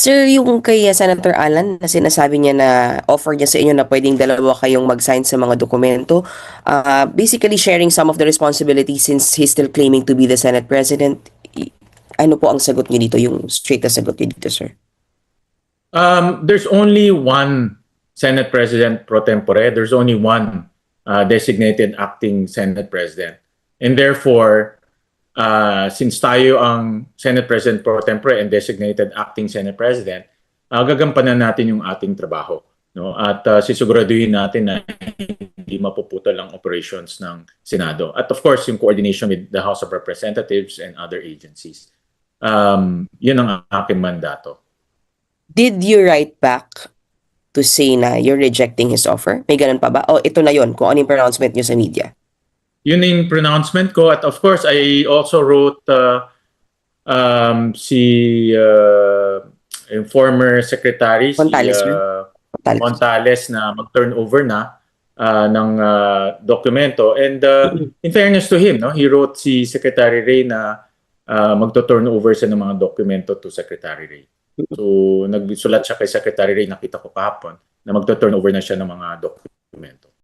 Sir, yung kay Senator Alan na sinasabi niya na offer niya sa inyo na pwedeng dalawa kayong mag-sign sa mga dokumento, basically sharing some of the responsibilities since he's still claiming to be the Senate President. Ano po ang sagot niyo dito, yung straight na sagot niyo dito, sir? There's only one Senate President pro tempore. There's only one designated acting Senate President. And therefore, since tayo ang Senate President pro tempore and designated acting Senate President, gagampanan natin yung ating trabaho. No? At sisiguraduhin natin na hindi mapuputol ang operations ng Senado. At of course, yung coordination with the House of Representatives and other agencies. Yun ang aking mandato. Did you write back to say na you're rejecting his offer? May ganun pa ba? O ito na yon kung ano yung pronouncement niyo sa media? Yun yung pronouncement ko. At of course, I also wrote yung former secretary, Fontales, si sir? Fontales. Fontales, na mag-turnover na ng dokumento. And in fairness to him, no, he wrote si Secretary Ray na magto-turnover siya ng mga dokumento to Secretary Ray. So nagsulat siya kay Secretary Ray, nakita ko kahapon, na magto-turnover na siya ng mga dokumento.